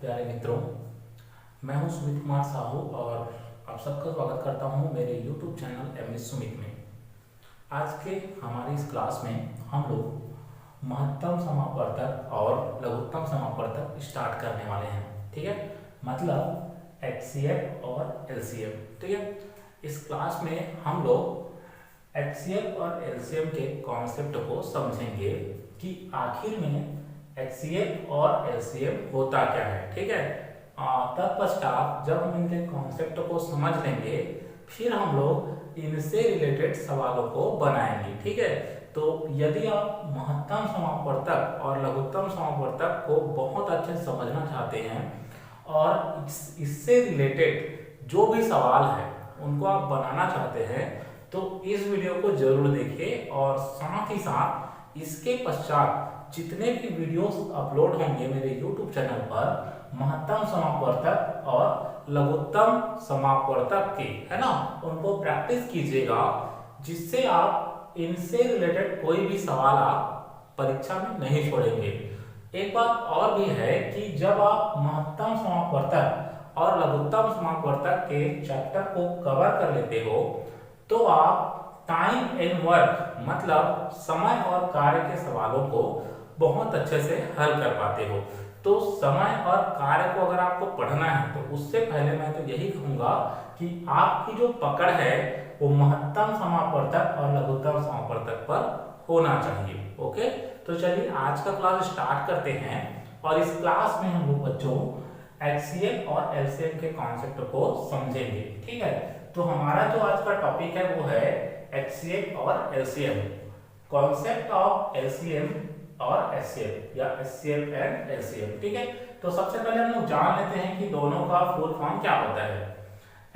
प्यारे मित्रों, मैं हूं सुमित कुमार साहू और आप सबका स्वागत करता हूं मेरे YouTube चैनल एमएस सुमित में। आज के हमारी इस क्लास में हम लोग महत्तम समापवर्तक और लघुत्तम समापवर्तक स्टार्ट करने वाले हैं। ठीक है, मतलब HCF और LCM। ठीक है, इस क्लास में हम लोग HCF और LCM के कॉन्सेप्ट को समझेंगे कि आखिर में HCF और LCM होता क्या है। ठीक है, तत्पश्चात जब हम इनके कॉन्सेप्ट को समझ लेंगे फिर हम लोग इनसे रिलेटेड सवालों को बनाएंगे। ठीक है, तो यदि आप महत्तम समापवर्तक और लघुत्तम समापवर्तक को बहुत अच्छे से समझना चाहते हैं और इससे रिलेटेड जो भी सवाल है उनको आप बनाना चाहते हैं तो इस वीडियो को जरूर देखिए और साथ ही साथ इसके पश्चात जितने भी वीडियोस अपलोड होंगे मेरे YouTube चैनल पर महत्तम समापवर्तक और लघुत्तम समापवर्तक के, है ना, उनको प्रैक्टिस कीजिएगा जिससे आप इनसे रिलेटेड कोई भी सवाल आप परीक्षा में नहीं छोड़ेंगे। एक बात और भी है कि जब आप महत्तम समापवर्तक और लघुत्तम समापवर्तक के चैप्टर को कवर कर लेते हो तो आप टाइम एंड वर्क मतलब समय और कार्य के सवालों को बहुत अच्छे से हल कर पाते हो। तो समय और कार्य को अगर आपको पढ़ना है तो उससे पहले मैं तो यही कहूंगा कि आपकी जो पकड़ है वो महत्तम समापवर्तक और लघुत्तम समापवर्तक पर होना चाहिए। ओके, तो चलिए आज का क्लास स्टार्ट करते हैं और इस क्लास में हम लोग बच्चों HCF और LCM के कॉन्सेप्ट को समझेंगे। ठीक है, तो हमारा जो आज का टॉपिक है वो है HCF और LCM, कॉन्सेप्ट ऑफ LCM और HCF या HCF एंड LCM। ठीक है, तो सबसे पहले हम लोग जान लेते हैं कि दोनों का फुल फॉर्म क्या होता है।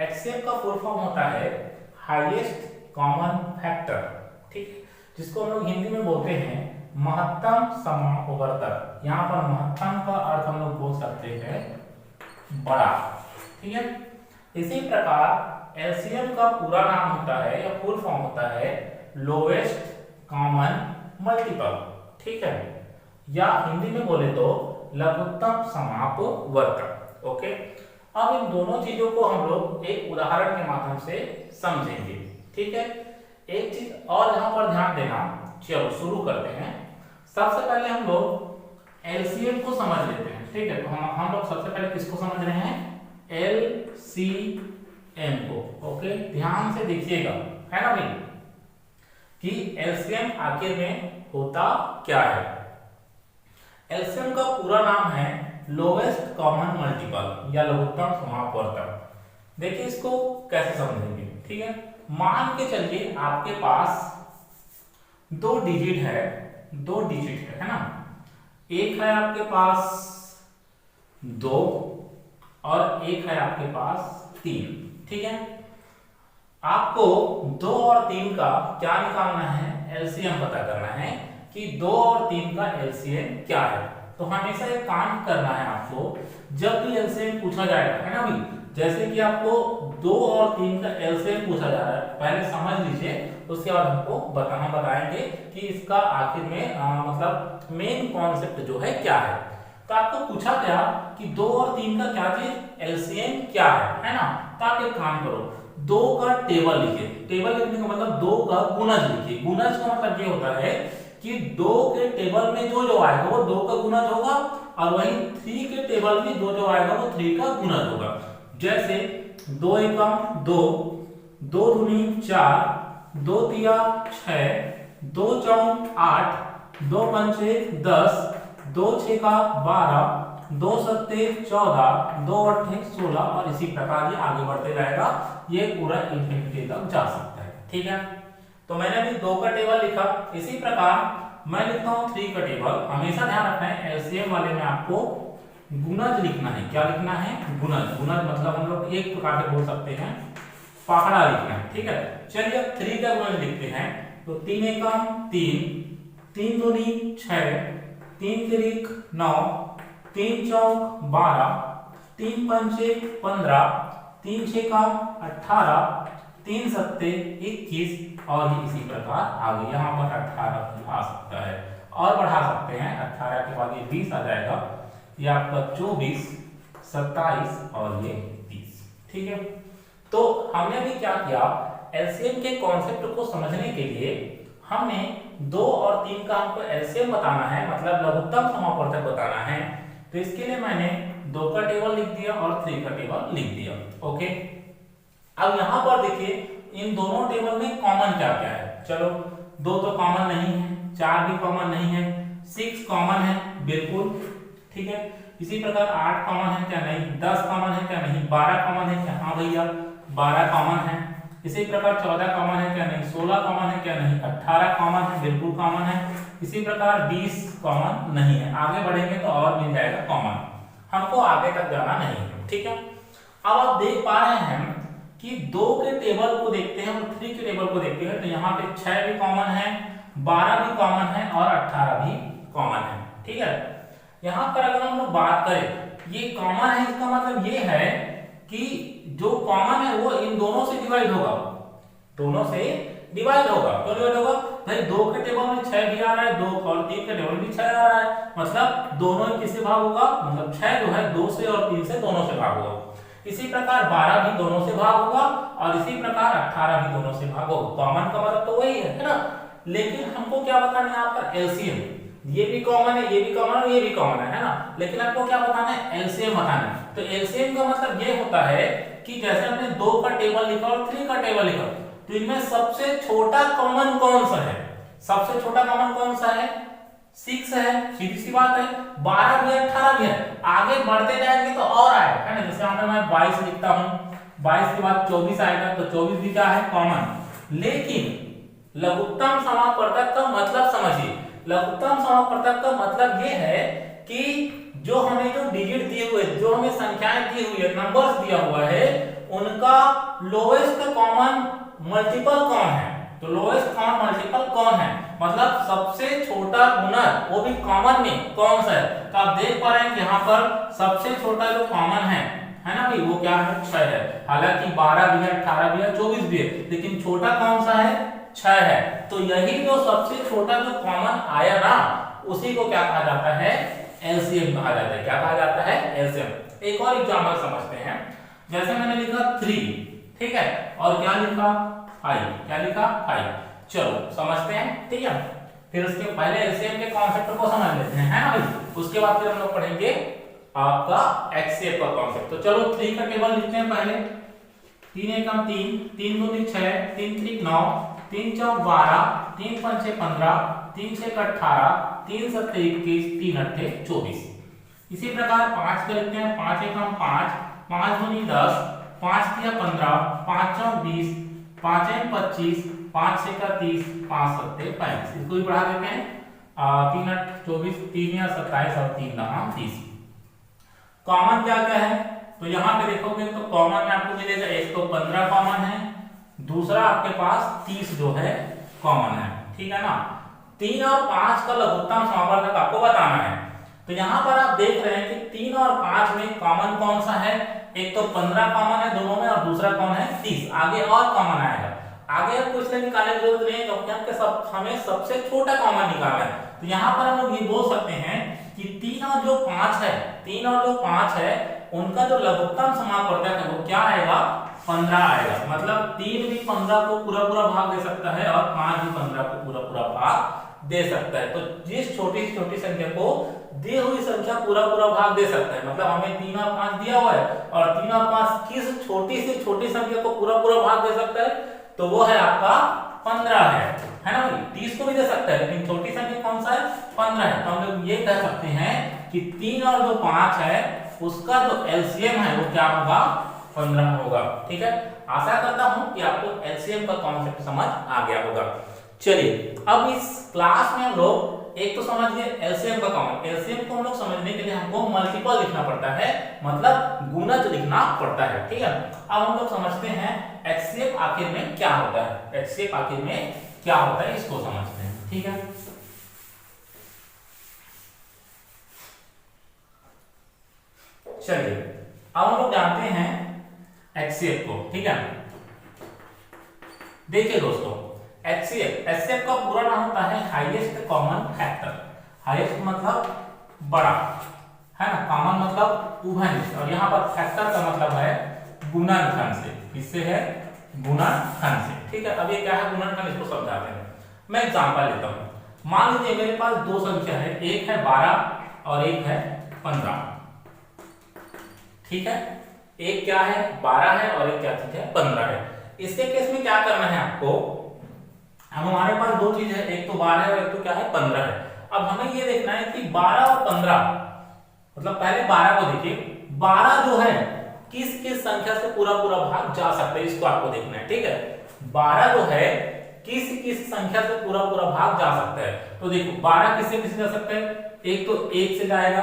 HCF का फुल फॉर्म होता है हाईएस्ट कॉमन फैक्टर। ठीक है, जिसको हम लोग हिंदी में बोलते हैं महत्तम समापवर्तक। यहाँ पर महत्तम का अर्थ हम लोग बोल सकते हैं बड़ा। ठीक है, इसी प्रकार LCM का पूरा नाम होता है या फुल फॉर्म होता है लोवेस्ट कॉमन मल्टीपल। ठीक है, या हिंदी में बोले तो लघुत्तम समापवर्तक। ओके, अब इन दोनों चीजों को हम लोग एक उदाहरण के माध्यम से समझेंगे। ठीक है, एक चीज और यहाँ पर ध्यान देना। चलो शुरू करते हैं। सबसे पहले हम लोग LCM को समझ लेते हैं। ठीक है, तो हम लोग सबसे पहले किसको समझ रहे हैं? LCM को। ओके, ध्यान से देखिएगा, है ना भाई, कि LCM आखिर में होता क्या है। LCM का पूरा नाम है लोवेस्ट कॉमन मल्टीपल या लघुत्तम समापवर्तक। देखिए इसको कैसे समझेंगे। ठीक है, मान के चलिए आपके पास दो डिजिट है ना। एक है आपके पास 2 और एक है आपके पास 3। ठीक है, आपको 2 और 3 का क्या निकालना है? LCM पता करना है कि 2 और 3 का LCM क्या है। तो हमेशा एक काम करना है आपको, जब भी LCM पूछा जाएगा, है ना भाई, जैसे कि आपको 2 और 3 का LCM पूछा जा रहा है, पहले समझ लीजिए, उसके बाद हमको बताएंगे कि इसका आखिर में मतलब मेन कॉन्सेप्ट जो है क्या है। तो आपको पूछा गया कि 2 और 3 का क्या चीज LCM क्या है ना। तो आप एक काम करो, 2 का टेबल लिखिए। टेबल लिखने का मतलब 2 का गुणज लिखिए। गुणज का मतलब ये होता है कि 2 के टेबल में जो जो आएगा वो 2 का गुणज होगा और वही 3 के टेबल में जो जो आएगा वो 3 का गुणज होगा। जैसे 2 एकम 2, 2 दूनी 4, 2 तिया 6, 2 चौक 8, 2 पंचे 10, 2 छेका 12, 2 सत्ते 14, 2 अट्ठे 16 और इसी प्रकार ये आगे बढ़ते जाएगा। ये पूरा इंफिनिटी तक जा सकता है। ठीक है, तो मैंने अभी 2 का टेबल लिखा। इसी प्रकार मैं लिखता हूं 3 का टेबल। हमेशा ध्यान रखना है LCM वाले में आपको गुणज लिखना है। क्या लिखना है? गुणज। गुणज मतलब हम लोग एक प्रकार से बोल सकते हैं पहाड़ा लिखना है। ठीक है, चलिए अब 3 का गुणज लिखते हैं। तो 3 एकम 3, 3 दूनी 6, 3 तिरिक 9, 3 चौक 12, 3 पंचे 15, 3 छेका 18, 3 सत्ते 21 और इसी प्रकार आगे यहाँ पर 18 आ सकता है और बढ़ा सकते हैं। 18 के बाद ये 20 आ जाएगा, ये आपका 24, 27 और ये 30। ठीक है, तो हमने भी क्या किया, एलसीएम के कॉन्सेप्ट को समझने के लिए हमने 2 और 3 का हमको एलसीएम बताना है, मतलब लघुत्तम समापवर्तक बताना है। तो इसके लिए मैंने 2 का टेबल लिख दिया और 3 का टेबल लिख दिया। ओके, अब यहां पर देखिए इन दोनों टेबल में कॉमन क्या क्या है। चलो 2 तो कॉमन नहीं है, 4 भी कॉमन नहीं है, 6 कॉमन है बिल्कुल। ठीक है, इसी प्रकार 8 कॉमन है क्या, नहीं। 10 कॉमन है क्या, नहीं। 12 कॉमन है क्या, हाँ भैया 12 कॉमन है। इसी प्रकार 14 कॉमन है क्या, नहीं। 16 कॉमन है क्या, नहीं। 18 कॉमन है, बिल्कुल कॉमन है। इसी प्रकार 20 कॉमन नहीं है। आगे बढ़ेंगे तो और मिल जाएगा कॉमन, हमको आगे तक जाना नहीं है। ठीक है, अब आप देख पा रहे हैं कि 2 के टेबल को देखते हैं और 3 के टेबल को देखते हैं, तो यहाँ पे 6 भी कॉमन है, 12 भी कॉमन है और 18 भी कॉमन है। ठीक है, यहाँ पर अगर हम लोग बात करें ये कॉमन है, इसका मतलब ये है कि जो कॉमन है वो इन दोनों से डिवाइड होगा, दोनों से डिवाइड होगा। क्यों डिवाइड होगा भाई, 2 के टेबल में 6 भी आ रहा है, 2 और 3 के टेबल में 6 आ रहा है, मतलब दोनों ही किससे भाग होगा, मतलब 6 जो है 2 से और 3 से दोनों से भाग होगा। इसी प्रकार 12 भी दोनों से भाग होगा और इसी प्रकार 18 भी दोनों से भाग होगा। कॉमन का मतलब तो वही है ना। लेकिन हमको क्या बताना है यहाँ पर, एलसीएम। ये भी कॉमन है, ये भी कॉमन है, ये भी कॉमन है ना। लेकिन आपको क्या बताना है, एलसीएम बताना है। तो एलसीएम का मतलब ये होता है कि जैसे हमने 2 का टेबल लिखा और 3 का टेबल लिखा, तो इनमें सबसे छोटा कॉमन कौन सा है, सबसे छोटा कॉमन कौन सा है, 6 है, सीधी सी बात है। 12 भी है, 18 भी है, आगे बढ़ते जाएंगे तो और आएगा, है ना। जैसे हमने मैं 22 लिखता हूं, 22 के बाद 24 आएगा, तो 24 भी क्या है, कॉमन। लेकिन लघुत्तम समापवर्तक का मतलब समझिए, लघुत्तम समापवर्तक का मतलब ये है कि जो हमें जो डिजिट दिए हुए, जो हमें संख्याएं दी हुई है, नंबर्स दिया हुआ है, उनका लोएस्ट कॉमन मल्टीपल कौन है। तो लोएस्ट कॉमन मल्टीपल कौन है, मतलब सबसे छोटा गुणक वो भी कॉमन में कौन सा है। तो आप देख पा रहे हैं कि यहाँ पर सबसे छोटा जो कॉमन है ना भाई, वो क्या है, 6 है। हालांकि 12 भी है, 18 भी है, 24 भी है, लेकिन छोटा कौन सा है, 6 है। तो यही जो सबसे छोटा जो कॉमन आया ना, उसी को क्या कहा जाता है, एलसीएम कहा जाता है। क्या कहा जाता है, एलसीएम। एक और एग्जांपल समझते हैं। जैसे मैंने लिखा 3, ठीक है, और क्या लिखा 5, क्या लिखा 5। चलो समझते हैं, ठीक है। फिर उसके पहले एलसीएम के कॉन्सेप्ट को समझ लेते हैं, है ना भाई। उसके बाद फिर हम लोग पढ़ेंगे आपका एचसीएफ का कॉन्सेप्ट। तो चलो 3 का टेबल लिखते हैं पहले। 3 एकम 3, 3 दूनी 6, 3 त्रिक 9, 3 चौक 12, 3 पंचे 15, 3 छेक 18, 3 सत्ते 21, 3 अट्ठे 24। इसी प्रकार 5 का लिखते हैं। 5 एकम 5, 5 दूनी 10, 5 तिया 15, 5 चौक 20, 5 एम 25, 5 छेका 30, 5 सत्ते 35। इसको भी बढ़ा देते हैं। 3 8 24, 3 या 27 और 3 9 30। कॉमन क्या क्या है, तो यहाँ पे देखोगे तो कॉमन में आपको मिलेगा, एक तो 15 कॉमन है, दूसरा आपके पास 30 जो है कॉमन है, ठीक है ना। 3 और 5 का लघुत्तम समापवर्तक आपको बताना है। तो यहाँ पर आप देख रहे हैं कि 3 और 5 में कॉमन कौन सा है, एक तो 15 कॉमन है दोनों में, और दूसरा कौन है 30। आगे और कॉमन आएगा, आगे कुछ निकालने की जरूरत नहीं है, क्योंकि हमें सबसे छोटा कॉमन निकालना है। तो यहाँ पर हम लोग ये बोल सकते हैं कि 3 और जो 5 है, 3 और जो 5 है, उनका जो लघुत्तम समापवर्तक है वो क्या आएगा, 15 आएगा। मतलब 3 भी 15 को पूरा पूरा भाग दे सकता है और 5 भी 15 को पूरा पूरा भाग दे सकता है। तो जिस छोटी से छोटी संख्या को दी हुई संख्या पूरा पूरा भाग दे सकता है, मतलब हमें 3 और 5 दिया हुआ है, और 3 और 5 किस छोटी से छोटी संख्या को पूरा पूरा भाग दे सकता है, तो वो है आपका 15 है ना भाई। 30 को भी दे सकता है, लेकिन छोटी संख्या कौन सा है, 15 है। तो हम लोग ये कह सकते हैं कि 3 और जो 5 है उसका जो एलसीएम है वो क्या होगा, 15 होगा, ठीक है। आशा करता हूं कि आपको एलसीएम का कॉन्सेप्ट समझ आ गया होगा। चलिए अब इस क्लास में हम लोग एक तो समझ गए एलसीएम का कॉमन। एलसीएम को हम लोग समझने के लिए हमको मल्टीपल लिखना पड़ता है, मतलब गुणज लिखना पड़ता है, ठीक है। अब हम लोग समझते हैं एचसीएफ आखिर में क्या होता है, एचसीएफ आखिर में क्या होता है इसको समझते हैं, ठीक है। चलिए अब हम लोग जानते हैं एचसीएफ को, ठीक है। देखिए दोस्तों, एचसीएफ का पूरा नाम होता है हाईएस्ट कॉमन फैक्टर। हाईएस्ट मतलब बड़ा, है ना। कॉमन मतलब उभयनिष्ठ, और यहाँ पर फैक्टर का मतलब है गुणनखंड से। किससे है? गुणनखंड से। ठीक है, अब ये क्या है गुणनखंड, इसको समझाते हैं। मैं एग्जांपल लेता हूं। मान लीजिए मेरे पास दो संख्या है, एक है 12 और एक है 15। ठीक है, एक क्या है 12 है और एक क्या चीज है 15 है। इसके केस में क्या करना है आपको, हमारे पास दो चीज है, एक तो 12 है और एक तो क्या है 15 है। अब हमें ये देखना है कि 12 और 15, मतलब पहले 12 को देखिए, 12 जो है किस किस संख्या से पूरा पूरा भाग जा सकता है, इसको आपको देखना है। ठीक है, 12 जो है किस किस संख्या से पूरा पूरा भाग जा सकता है। तो देखो 12 किससे किससे जा सकता है, एक तो 1 से जाएगा,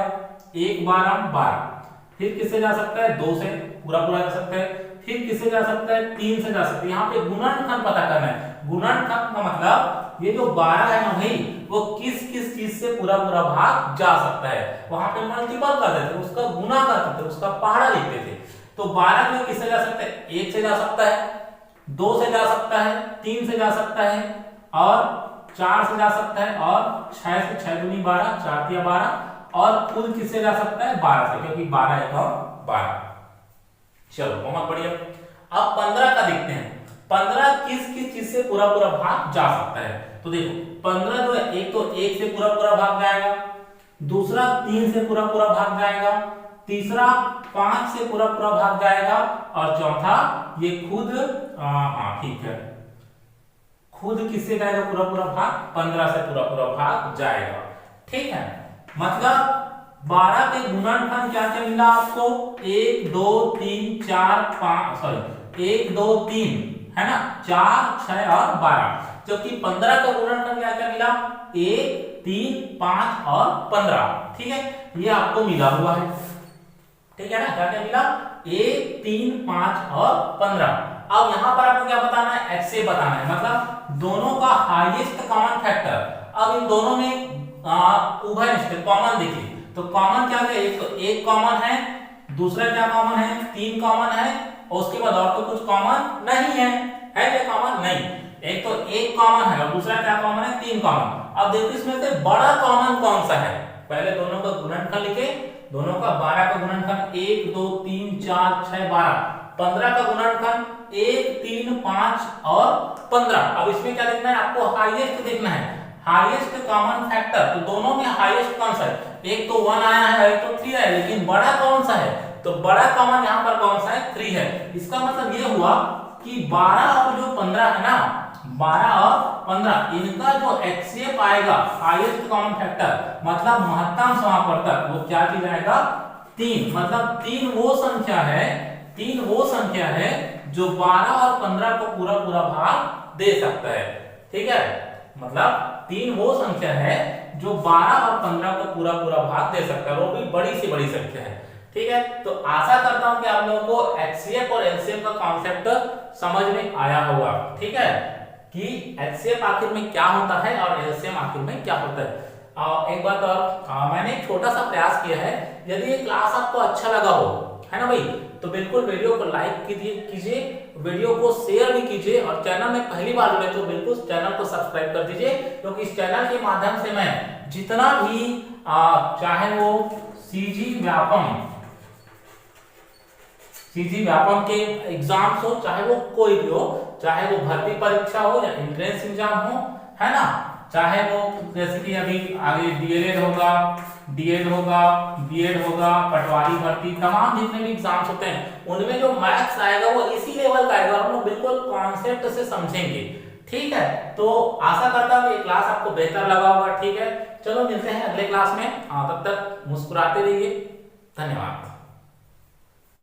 1 12 12। फिर किससे जा सकता है, 2 से पूरा पूरा जा सकता है। फिर किससे जा सकता है, 3 से जा सकता है। यहाँ पे गुणनखंड पता करना है। गुणनखंड का मतलब ये जो 12 है ना भाई, वो किस किस चीज से पूरा पूरा भाग जा सकता है। वहां पे मल्टीपल कर देते, उसका गुना कर देते, उसका पहाड़ा लिखते थे। तो 12 में किससे जा सकता है, 1 से जा सकता है, 2 से जा सकता है, 3 से जा सकता है और 4 से जा सकता है, और 6 से 6 दूनी 12, 4 तिया 12, और कुल किससे जा सकता है 12 से, क्योंकि 12 एक और 12। चलो बहुत बढ़िया। अब 15 का देखते हैं, 15 किस किस चीज से पूरा पूरा भाग जा सकता है। तो देखो 15 जो है, एक तो 1 से पूरा पूरा भाग जाएगा, दूसरा 3 से पूरा पूरा भाग जाएगा, तीसरा 5 से पूरा पूरा भाग जाएगा, और चौथा ये खुद ठीक है, खुद किससे जाएगा पूरा पूरा भाग, 15 से पूरा पूरा भाग जाएगा। ठीक है, मतलब 12 के गुणनखंड क्या क्या मिला आपको, 1 2 3 4 5, सॉरी 1 2 3 है ना, 4 6 और 12। जबकि 15 का गुणनखंड क्या क्या मिला, 1 3 5 और 15। ठीक है, ये आपको मिला हुआ है। ठीक है ना, क्या क्या मिला, 1 3 5 और 15। अब यहां पर आपको क्या बताना है, HCF बताना है, मतलब दोनों का हाईएस्ट कॉमन फैक्टर। अब इन दोनों में उभयनिष्ठ कॉमन देखिए, तो कॉमन क्या है, एक तो 1 कॉमन है, दूसरा क्या कॉमन है, 3 कॉमन है, और उसके बाद और तो कुछ कॉमन नहीं है क्या कॉमन नहीं, एक तो 1 कॉमन है और दूसरा क्या कॉमन है, 3 कॉमन। अब देखो इसमें से बड़ा कॉमन कौन सा है, पहले दोनों का गुणनखंड लिखे, दोनों का 12 का गुणनखंड 1 2 3 4 6 12, 15 का गुणनखंड 1 3 5 और 15। अब इसमें क्या देखना है आपको, हाईएस्ट देखना है, हाईएस्ट कॉमन फैक्टर। तो दोनों में हाईएस्ट कौन सा है, एक तो 1 आया है, एक तो 3 आया है, लेकिन बड़ा कौन सा है, तो बड़ा कॉमन यहाँ पर कौन सा है, 3 है। इसका मतलब ये हुआ कि 12 और जो 15 है ना, 12 और 15 इनका जो HCF आएगा, हाईएस्ट कॉमन फैक्टर, मतलब महत्तम समापवर्तक, वो क्या चीज आएगा, 3। मतलब 3 वो संख्या है, 3 वो संख्या है जो 12 और 15 को पूरा पूरा भाग दे सकता है। ठीक है, मतलब 3 वो संख्या है जो 12 और 15 को पूरा पूरा भाग दे सकता है, वो भी बड़ी से बड़ी संख्या है। ठीक है, तो आशा करता हूं कि आप लोगों को HCF और LCM का कॉन्सेप्ट समझ में आया होगा। ठीक है, कि HCF आखिर में क्या होता है और LCM आखिर में क्या होता है। एक बात और, मैंने एक छोटा सा प्रयास किया है, यदि ये क्लास आपको अच्छा लगा हो, है ना भाई, तो बिल्कुल वीडियो को लाइक कीजिए, वीडियो को शेयर भी कीजिए, और चैनल में पहली बार जुड़े तो बिल्कुल चैनल को सब्सक्राइब कर दीजिए, क्योंकि इस चैनल के माध्यम से मैं जितना भी चाहे वो सीजी व्यापम के एग्जाम्स हो, चाहे वो कोई भी हो, चाहे वो भर्ती परीक्षा हो या एंट्रेंस एग्जाम हो, है ना, चाहे वो जैसे कि अभी आगे DLED होगा, D.Ed होगा, B.Ed होगा, पटवारी भर्ती, तमाम जितने भी एग्जाम्स होते हैं, उनमें जो मैथ्स आएगा वो इसी लेवल का आएगा, हम लोग बिल्कुल कॉन्सेप्ट से समझेंगे। ठीक है, तो आशा करता हूँ ये क्लास आपको बेहतर लगा होगा। ठीक है, चलो मिलते हैं अगले क्लास में, तब तक मुस्कुराते रहिए। धन्यवाद।